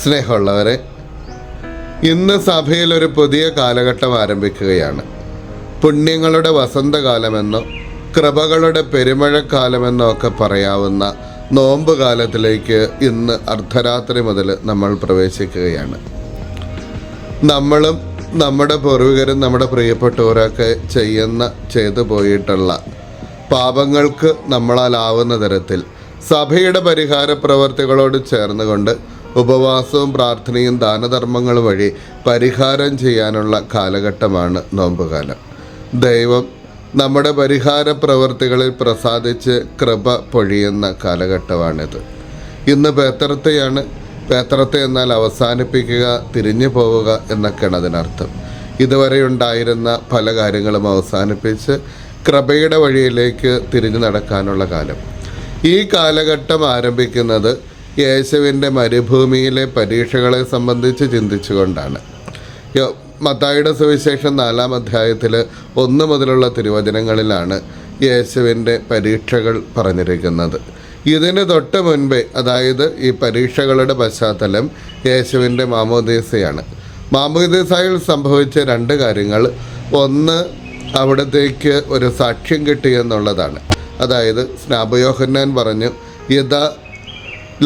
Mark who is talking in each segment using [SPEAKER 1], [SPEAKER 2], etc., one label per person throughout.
[SPEAKER 1] സ്നേഹമുള്ളവരെ, ഇന്ന് സഭയിൽ ഒരു പുതിയ കാലഘട്ടം ആരംഭിക്കുകയാണ്. പുണ്യങ്ങളുടെ വസന്തകാലമെന്നോ കൃപകളുടെ പെരുമഴക്കാലമെന്നോ ഒക്കെ പറയാവുന്ന നോമ്പ് കാലത്തിലേക്ക് ഇന്ന് അർദ്ധരാത്രി മുതൽ നമ്മൾ പ്രവേശിക്കുകയാണ്. നമ്മളും നമ്മുടെ പൂർവികരും നമ്മുടെ പ്രിയപ്പെട്ടവരൊക്കെ ചെയ്തു പോയിട്ടുള്ള പാപങ്ങൾക്ക് നമ്മളാലാവുന്ന തരത്തിൽ സഭയുടെ പരിഹാര പ്രവർത്തികളോട് ചേർന്നുകൊണ്ട് ഉപവാസവും പ്രാർത്ഥനയും ദാനധർമ്മങ്ങളും വഴി പരിഹാരം ചെയ്യാനുള്ള കാലഘട്ടമാണ് നോമ്പുകാലം. ദൈവം നമ്മുടെ പരിഹാര പ്രവർത്തികളിൽ പ്രസാദിച്ച് കൃപ പൊഴിയുന്ന കാലഘട്ടമാണിത്. ഇന്ന് പേത്രത്തെയാണ്. പേത്രത്തെ എന്നാൽ അവസാനിപ്പിക്കുക, തിരിഞ്ഞു പോവുക എന്നൊക്കെയാണ് അതിനർത്ഥം. ഇതുവരെ ഉണ്ടായിരുന്ന പല കാര്യങ്ങളും അവസാനിപ്പിച്ച് കൃപയുടെ വഴിയിലേക്ക് തിരിഞ്ഞു നടക്കാനുള്ള കാലം. ഈ കാലഘട്ടം ആരംഭിക്കുന്നത് യേശുവിൻ്റെ മരുഭൂമിയിലെ പരീക്ഷകളെ സംബന്ധിച്ച് ചിന്തിച്ചുകൊണ്ടാണ്. മത്തായിയുടെ സുവിശേഷം 4-ാം അധ്യായത്തിൽ 1 മുതലുള്ള തിരുവചനങ്ങളിലാണ് യേശുവിൻ്റെ പരീക്ഷകൾ പറഞ്ഞിരിക്കുന്നത്. ഇതിന് തൊട്ട് മുൻപേ, അതായത് ഈ പരീക്ഷകളുടെ പശ്ചാത്തലം യേശുവിൻ്റെ മാമോദീസയാണ്. മാമോദീസയിൽ സംഭവിച്ച 2 കാര്യങ്ങൾ. ഒന്ന്, അവിടത്തേക്ക് ഒരു സാക്ഷ്യം കിട്ടിയെന്നുള്ളതാണ്. അതായത് സ്നാപക യോഹന്നാൻ പറഞ്ഞു, ഇതാ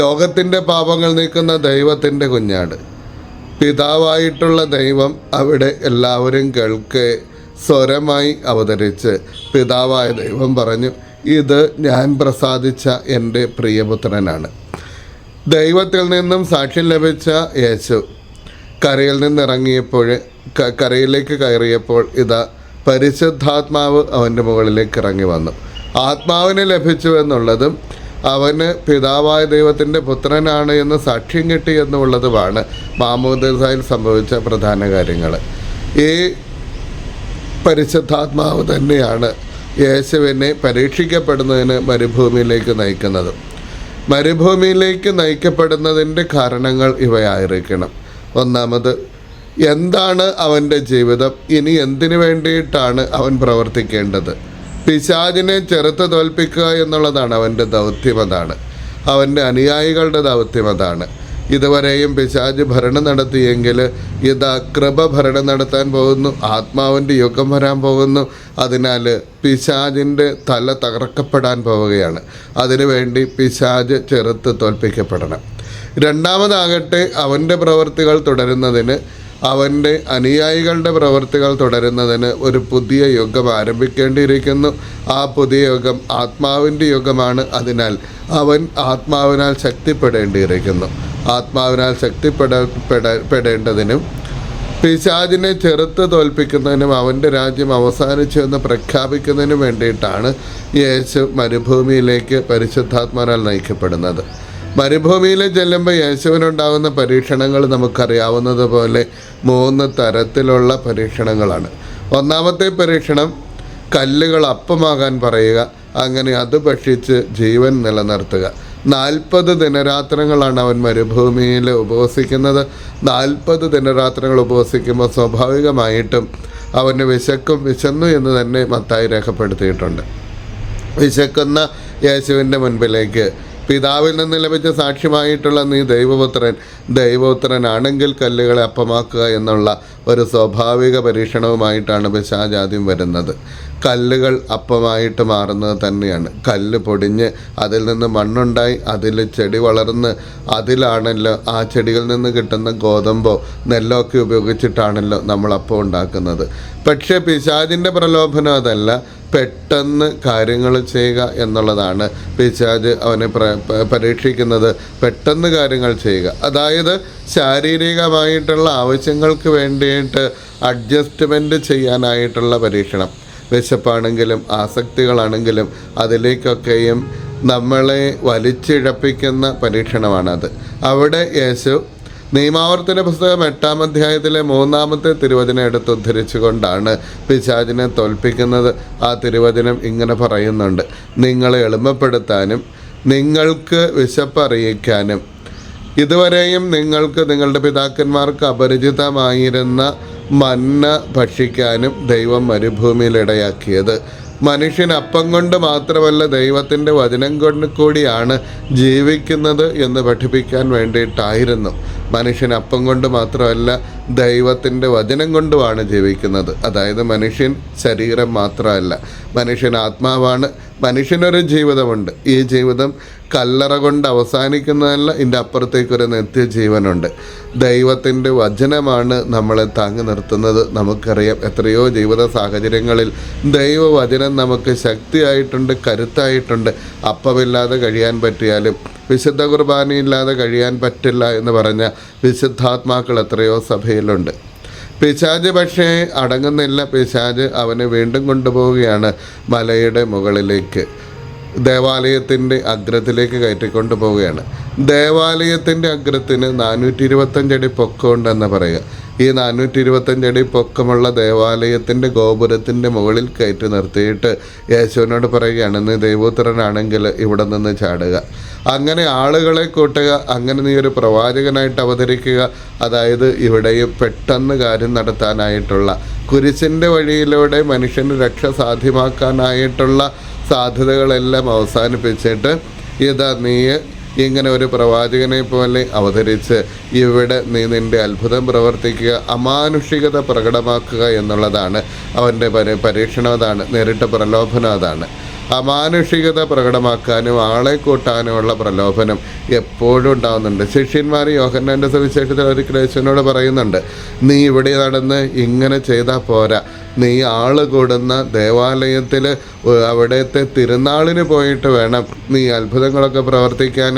[SPEAKER 1] ലോകത്തിൻ്റെ പാപങ്ങൾ നീക്കുന്ന ദൈവത്തിൻ്റെ കുഞ്ഞാട്. പിതാവായിട്ടുള്ള ദൈവം അവിടെ എല്ലാവരും കേൾക്കെ സ്വരമായി അവതരിച്ച് പിതാവായ ദൈവം പറഞ്ഞു, ഇത് ഞാൻ പ്രസാദിച്ച എൻ്റെ പ്രിയപുത്രനാണ്. ദൈവത്തിൽ നിന്നും സാക്ഷ്യം ലഭിച്ച യേശു കരയിൽ നിന്നിറങ്ങിയപ്പോൾ, കരയിലേക്ക് കയറിയപ്പോൾ ഇതാ പരിശുദ്ധാത്മാവ് അവൻ്റെ മുകളിലേക്ക് ഇറങ്ങി വന്നു. ആത്മാവിനെ ലഭിച്ചു എന്നുള്ളതും അവന് പിതാവായ ദൈവത്തിൻ്റെ പുത്രനാണ് എന്ന് സാക്ഷ്യം കിട്ടി എന്നുള്ളതുമാണ് മാമോദീസയിൽ സംഭവിച്ച പ്രധാന കാര്യങ്ങൾ. ഈ പരിശുദ്ധാത്മാവ് തന്നെയാണ് യേശുവിനെ പരീക്ഷിക്കപ്പെടുന്നതിന് മരുഭൂമിയിലേക്ക് നയിക്കുന്നത്. മരുഭൂമിയിലേക്ക് നയിക്കപ്പെടുന്നതിൻ്റെ കാരണങ്ങൾ ഇവയായിരിക്കണം. ഒന്നാമത്, എന്താണ് അവൻ്റെ ജീവിതം? ഇനി എന്തിനു വേണ്ടിയിട്ടാണ് അവൻ പ്രവർത്തിക്കേണ്ടത്? പിശാചിനെ ചെറുത്ത് തോൽപ്പിക്കുക എന്നുള്ളതാണ് അവൻ്റെ ദൗത്യം. അതാണ് അവൻ്റെ അനുയായികളുടെ ദൗത്യം. അതാണ്. ഇതുവരെയും പിശാച് ഭരണം നടത്തിയെങ്കിൽ ഇതാ കൃപ ഭരണം നടത്താൻ പോകുന്നു. ആത്മാവിൻ്റെ യുഗം വരാൻ പോകുന്നു. അതിനാൽ പിശാചിൻ്റെ തല തകർക്കപ്പെടാൻ പോവുകയാണ്. അതിനുവേണ്ടി പിശാച് ചെറുത്ത് തോൽപ്പിക്കപ്പെടണം. രണ്ടാമതാകട്ടെ, അവൻ്റെ പ്രവൃത്തികൾ തുടരുന്നതിന്, അവൻ്റെ അനുയായികളുടെ പ്രവൃത്തികൾ തുടരുന്നതിന് ഒരു പുതിയ യുഗം ആരംഭിക്കേണ്ടിയിരിക്കുന്നു. ആ പുതിയ യുഗം ആത്മാവിൻ്റെ യുഗമാണ്. അതിനാൽ അവൻ ആത്മാവിനാൽ ശക്തിപ്പെടേണ്ടിയിരിക്കുന്നു. ആത്മാവിനാൽ ശക്തിപ്പെടേണ്ടതിനും പിശാചിനെ ചെറുത്ത് തോൽപ്പിക്കുന്നതിനും അവൻ്റെ രാജ്യം അവസാനിച്ചു എന്ന് പ്രഖ്യാപിക്കുന്നതിനും വേണ്ടിയിട്ടാണ് യേശു മരുഭൂമിയിലേക്ക് പരിശുദ്ധാത്മാവിനാൽ നയിക്കപ്പെടുന്നത്. മരുഭൂമിയിൽ ചെല്ലുമ്പോൾ യേശുവിനുണ്ടാകുന്ന പരീക്ഷണങ്ങൾ നമുക്കറിയാവുന്നതുപോലെ 3 തരത്തിലുള്ള പരീക്ഷണങ്ങളാണ്. ഒന്നാമത്തെ പരീക്ഷണം, കല്ലുകൾ അപ്പമാകാൻ പറയുക. അങ്ങനെ അത് ഭക്ഷിച്ച് ജീവൻ നിലനിർത്തുക. 40 ദിനരാത്രങ്ങളാണ് അവൻ മരുഭൂമിയിൽ ഉപവസിക്കുന്നത്. 40 ദിനരാത്രങ്ങൾ ഉപവസിക്കുമ്പോൾ സ്വാഭാവികമായിട്ടും അവന് വിശന്നു എന്ന് തന്നെ മത്തായി രേഖപ്പെടുത്തിയിട്ടുണ്ട്. വിശക്കുന്ന യേശുവിൻ്റെ മുൻപിലേക്ക് പിതാവിൽ നിന്ന് ലഭിച്ച സാക്ഷ്യമായിട്ടുള്ള നീ ദൈവപുത്രനാണെങ്കിൽ കല്ലുകളെ അപ്പമാക്കുക എന്നുള്ള ഒരു സ്വാഭാവിക പരീക്ഷണവുമായിട്ടാണ് പിശാച് ആദ്യം വരുന്നത്. കല്ലുകൾ അപ്പമായിട്ട് മാറുന്നത് തന്നെയാണ്. കല്ല് പൊടിഞ്ഞ് അതിൽ നിന്ന് മണ്ണുണ്ടായി, അതിൽ ചെടി വളർന്ന് അതിലാണല്ലോ ആ ചെടികളിൽ നിന്ന് കിട്ടുന്ന ഗോതമ്പോ നെല്ലോ ഒക്കെ ഉപയോഗിച്ചിട്ടാണല്ലോ നമ്മൾ അപ്പം ഉണ്ടാക്കുന്നത്. പക്ഷേ പിശാചിൻ്റെ പ്രലോഭനം അതല്ല. പെട്ടെന്ന് കാര്യങ്ങൾ ചെയ്യുക എന്നുള്ളതാണ് പിശാച് അവനെ പരീക്ഷിക്കുന്നത്. പെട്ടെന്ന് കാര്യങ്ങൾ ചെയ്യുക, അതായത് ശാരീരികമായിട്ടുള്ള ആവശ്യങ്ങൾക്ക് വേണ്ടിയിട്ട് അഡ്ജസ്റ്റ്മെൻറ്റ് ചെയ്യാനായിട്ടുള്ള പരീക്ഷണം. വിശപ്പാണെങ്കിലും ആസക്തികളാണെങ്കിലും അതിലേക്കൊക്കെയും നമ്മളെ വലിച്ചിഴപ്പിക്കുന്ന പരീക്ഷണമാണത്. അവിടെ യേശു നിയമാവർത്തന പുസ്തകം 8-ാം അധ്യായത്തിലെ 3-ാമത്തെ തിരുവചനം എടുത്തുദ്ധരിച്ചുകൊണ്ടാണ് പിശാചിനെ തോൽപ്പിക്കുന്നത്. ആ തിരുവചനം ഇങ്ങനെ പറയുന്നുണ്ട്, നിങ്ങളെ എളിമപ്പെടുത്താനും നിങ്ങൾക്ക് വിശപ്പറിയിക്കാനും ഇതുവരെയും നിങ്ങൾക്ക് നിങ്ങളുടെ പിതാക്കന്മാർക്ക് അപരിചിതമായിരുന്ന മന്ന ഭക്ഷിക്കാനും ദൈവം മരുഭൂമിയിൽ ഇടയാക്കിയത്. മനുഷ്യൻ അപ്പം കൊണ്ട് മാത്രമല്ല ദൈവത്തിൻ്റെ വചനം കൊണ്ട് കൂടിയാണ് ജീവിക്കുന്നത് എന്ന് പഠിപ്പിക്കാൻ വേണ്ടിയിട്ടായിരുന്നു. മനുഷ്യൻ അപ്പം കൊണ്ട് മാത്രമല്ല ദൈവത്തിൻ്റെ വചനം കൊണ്ടുമാണ് ജീവിക്കുന്നത്. അതായത് മനുഷ്യൻ ശരീരം മാത്രമല്ല, മനുഷ്യൻ ആത്മാവാണ്. മനുഷ്യനൊരു ജീവിതമുണ്ട്. ഈ ജീവിതം കല്ലറ കൊണ്ട് അവസാനിക്കുന്നതല്ല, ഇതിൻ്റെ അപ്പുറത്തേക്കൊരു നിത്യജീവനുണ്ട്. ദൈവത്തിൻ്റെ വചനമാണ് നമ്മളെ താങ്ങി നിർത്തുന്നത്. നമുക്കറിയാം എത്രയോ ജീവിത സാഹചര്യങ്ങളിൽ ദൈവവചനം നമുക്ക് ശക്തിയായിട്ടുണ്ട്, കരുത്തായിട്ടുണ്ട്. അപ്പമില്ലാതെ കഴിയാൻ പറ്റിയാലും വിശുദ്ധ കുർബാനയില്ലാതെ കഴിയാൻ പറ്റില്ല എന്ന് പറഞ്ഞ വിശുദ്ധാത്മാക്കൾ എത്രയോ സഭയിലുണ്ട്. പിശാച് പക്ഷേ അടങ്ങുന്നില്ല. പിശാച് അവനെ വീണ്ടും കൊണ്ടുപോവുകയാണ് മലയുടെ മുകളിലേക്ക്, ദേവാലയത്തിൻ്റെ അഗ്രത്തിലേക്ക് കയറ്റിക്കൊണ്ടു പോവുകയാണ്. ദേവാലയത്തിൻ്റെ അഗ്രത്തിന് 425 അടി പൊക്കമുണ്ടെന്ന് പറയുക. ഈ 425 അടി പൊക്കമുള്ള ദേവാലയത്തിൻ്റെ ഗോപുരത്തിൻ്റെ മുകളിൽ കയറ്റി നിർത്തിയിട്ട് യേശുവിനോട് പറയുകയാണ്, നീ ദൈവപുത്രനാണെങ്കിൽ ഇവിടെ നിന്ന് ചാടുക. അങ്ങനെ ആളുകളെ കൂട്ടുക, അങ്ങനെ നീ ഒരു പ്രവാചകനായിട്ട് അവതരിക്കുക. അതായത് ഇവിടെയും പെട്ടെന്ന് കാര്യം നടത്താനായിട്ടുള്ള, കുരിശിൻ്റെ വഴിയിലൂടെ മനുഷ്യന് രക്ഷ സാധ്യമാക്കാനായിട്ടുള്ള സാധ്യതകളെല്ലാം അവസാനിപ്പിച്ചിട്ട് ഇതാ നീ ഇങ്ങനെ ഒരു പ്രവാചകനെ പോലെ അവതരിച്ച് ഇവിടെ നീ നിൻ്റെ അത്ഭുതം പ്രവർത്തിക്കുക, അമാനുഷികത പ്രകടമാക്കുക എന്നുള്ളതാണ് അവൻ്റെ പരീക്ഷണം. അതാണ് നേരിട്ട പ്രലോഭനം. അതാണ് അമാനുഷികത പ്രകടമാക്കാനും ആളെ കൂട്ടാനുമുള്ള പ്രലോഭനം എപ്പോഴും ഉണ്ടാകുന്നുണ്ട്. ശിഷ്യന്മാർ യോഹന്നാൻ്റെ സുവിശേഷത്തിൽ ഒരിക്കൽ യേശുവിനോട് പറയുന്നുണ്ട്, നീ ഇവിടെ നടന്ന് ഇങ്ങനെ ചെയ്താൽ പോരാ, നീ ആൾ കൂടുന്ന ദേവാലയത്തിൽ അവിടുത്തെ തിരുനാളിന് പോയിട്ട് വേണം നീ അത്ഭുതങ്ങളൊക്കെ പ്രവർത്തിക്കാൻ.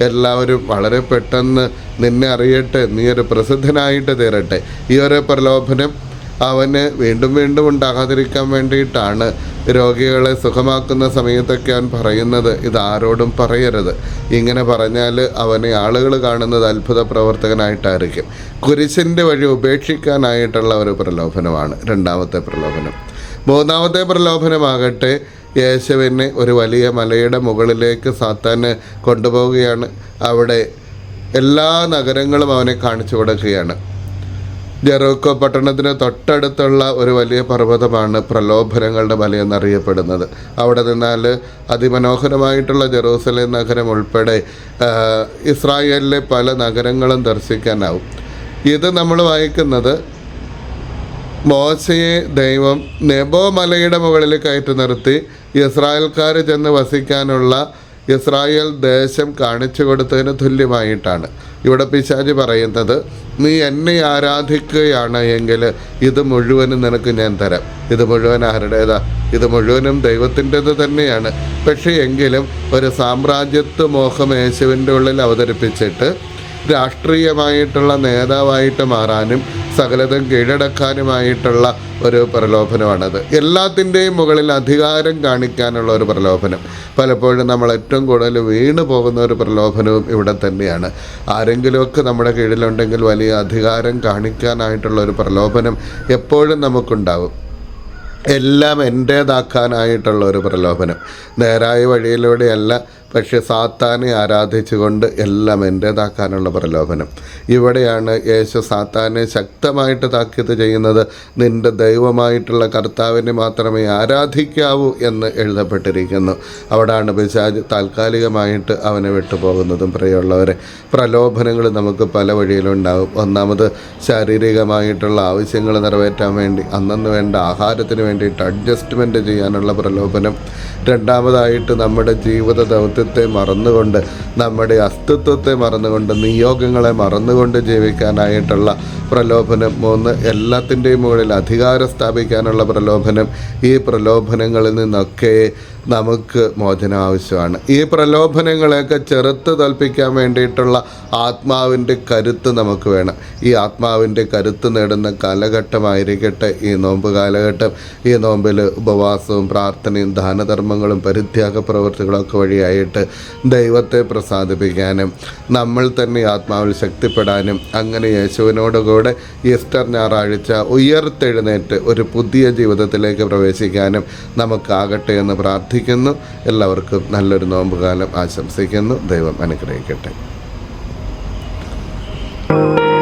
[SPEAKER 1] എല്ലാവരും വളരെ പെട്ടെന്ന് നിന്നെ അറിയട്ടെ, നീ ഒരു പ്രസിദ്ധനായിട്ട് തീരട്ടെ. ഈ ഒരു പ്രലോഭനം അവന് വീണ്ടും വീണ്ടും ഉണ്ടാകാതിരിക്കാൻ വേണ്ടിയിട്ടാണ് രോഗികളെ സുഖമാക്കുന്ന സമയത്തൊക്കെ അവൻ പറയുന്നത്, ഇതാരോടും പറയരുത്. ഇങ്ങനെ പറഞ്ഞാൽ അവനെ ആളുകൾ കാണുന്നത് അത്ഭുത പ്രവർത്തകനായിട്ടായിരിക്കും. കുരിശിൻ്റെ വഴി ഉപേക്ഷിക്കാനായിട്ടുള്ള ഒരു പ്രലോഭനമാണ് രണ്ടാമത്തെ പ്രലോഭനം. മൂന്നാമത്തെ പ്രലോഭനമാകട്ടെ, യേശുവിനെ ഒരു വലിയ മലയുടെ മുകളിലേക്ക് സാത്താന് കൊണ്ടുപോവുകയാണ്. അവിടെ എല്ലാ നഗരങ്ങളും അവനെ കാണിച്ചു കൊടുക്കുകയാണ്. ജെറോക്കോ പട്ടണത്തിന് തൊട്ടടുത്തുള്ള ഒരു വലിയ പർവ്വതമാണ് പ്രലോഭനങ്ങളുടെ മല എന്നറിയപ്പെടുന്നത്. അവിടെ നിന്നാൽ അതിമനോഹരമായിട്ടുള്ള ജെറൂസലേം നഗരം ഉൾപ്പെടെ ഇസ്രായേലിലെ പല നഗരങ്ങളും ദർശിക്കാനാവും. ഇത് നമ്മൾ വായിക്കുന്നത് മോശയെ ദൈവം നെബോ മലയുടെ മുകളിൽ കയറ്റി നിർത്തി ഇസ്രായേൽക്കാർ ചെന്ന് വസിക്കാനുള്ള ഇസ്രായേൽ ദേശം കാണിച്ചു കൊടുത്തതിന് തുല്യമായിട്ടാണ്. ഇവിടെ പിശാച് പറയുന്നത്, നീ എന്നെ ആരാധിക്കുകയാണ് എങ്കിൽ ഇത് മുഴുവനും നിനക്ക് ഞാൻ തരാം. ഇത് മുഴുവൻ ആരുടേതാ? ഇത് മുഴുവനും ദൈവത്തിൻ്റെത് തന്നെയാണ്. പക്ഷേ എങ്കിലും ഒരു സാമ്രാജ്യത്വ മോഹം യേശുവിൻ്റെ ഉള്ളിൽ അവതരിപ്പിച്ചിട്ട് രാഷ്ട്രീയമായിട്ടുള്ള നേതാവായിട്ട് മാറാനും സകലതും കീഴടക്കാനുമായിട്ടുള്ള ഒരു പ്രലോഭനമാണത്. എല്ലാത്തിൻ്റെയും മുകളിൽ അധികാരം കാണിക്കാനുള്ള ഒരു പ്രലോഭനം. പലപ്പോഴും നമ്മൾ ഏറ്റവും കൂടുതൽ വീണു പോകുന്ന ഒരു പ്രലോഭനവും ഇവിടെ തന്നെയാണ്. ആരെങ്കിലുമൊക്കെ നമ്മുടെ കീഴിലുണ്ടെങ്കിൽ വലിയ അധികാരം കാണിക്കാനായിട്ടുള്ള ഒരു പ്രലോഭനം എപ്പോഴും നമുക്കുണ്ടാവും. എല്ലാം എൻ്റേതാക്കാനായിട്ടുള്ള ഒരു പ്രലോഭനം. നേരായ വഴിയിലൂടെയല്ല, പക്ഷെ സാത്താനെ ആരാധിച്ചുകൊണ്ട് എല്ലാം എൻ്റേതാക്കാനുള്ള പ്രലോഭനം. ഇവിടെയാണ് യേശു സാത്താനെ ശക്തമായിട്ട് താക്കീത് ചെയ്യുന്നത്. നിൻ്റെ ദൈവമായിട്ടുള്ള കർത്താവിനെ മാത്രമേ ആരാധിക്കാവൂ എന്ന് എഴുതപ്പെട്ടിരിക്കുന്നു. അവിടെയാണ് പിശാച് താൽക്കാലികമായിട്ട് അവനെ വിട്ടുപോകുന്നതും. പ്രിയമുള്ളവരെ, പ്രലോഭനങ്ങൾ നമുക്ക് പല വഴിയിലുണ്ടാകും. ഒന്നാമത് ശാരീരികമായിട്ടുള്ള ആവശ്യങ്ങൾ നിറവേറ്റാൻ വേണ്ടി അന്നന്ന് വേണ്ട ആഹാരത്തിന് വേണ്ടിയിട്ട് അഡ്ജസ്റ്റ്മെൻറ്റ് ചെയ്യാനുള്ള പ്രലോഭനം. രണ്ടാമതായിട്ട് നമ്മുടെ ജീവിത ദൗത്യത്തെ മറന്നുകൊണ്ട്, നമ്മുടെ അസ്തിത്വത്തെ മറന്നുകൊണ്ട്, നിയോഗങ്ങളെ മറന്നുകൊണ്ട് ജീവിക്കാനായിട്ടുള്ള പ്രലോഭനം. 3, എല്ലാത്തിൻ്റെയും മുകളിൽ അധികാരം സ്ഥാപിക്കാനുള്ള പ്രലോഭനം. ഈ പ്രലോഭനങ്ങളിൽ നിന്നൊക്കെ നമുക്ക് മോചനം ആവശ്യമാണ്. ഈ പ്രലോഭനങ്ങളെയൊക്കെ ചെറുത്ത് തോൽപ്പിക്കാൻ വേണ്ടിയിട്ടുള്ള ആത്മാവിൻ്റെ കരുത്ത് നമുക്ക് വേണം. ഈ ആത്മാവിൻ്റെ കരുത്ത് നേടുന്ന കാലഘട്ടമായിരിക്കട്ടെ ഈ നോമ്പ് കാലഘട്ടം. ഈ നോമ്പിൽ ഉപവാസവും പ്രാർത്ഥനയും ദാനധർമ്മങ്ങളും പരിത്യാഗ പ്രവൃത്തികളൊക്കെ വഴിയായിട്ട് ദൈവത്തെ പ്രസാദിപ്പിക്കാനും നമ്മൾ തന്നെ ആത്മാവിൽ ശക്തിപ്പെടാനും അങ്ങനെ യേശുവിനോടുകൂടെ ഈസ്റ്റർ ഞായറാഴ്ച ഉയർത്തെഴുന്നേറ്റ് ഒരു പുതിയ ജീവിതത്തിലേക്ക് പ്രവേശിക്കാനും നമുക്കാകട്ടെ എന്ന് പ്രാർത്ഥിക്കുന്നു. എല്ലാവർക്കും നല്ലൊരു നോമ്പുകാലം ആശംസിക്കുന്നു. ദൈവം അനുഗ്രഹിക്കട്ടെ. നന്ദി.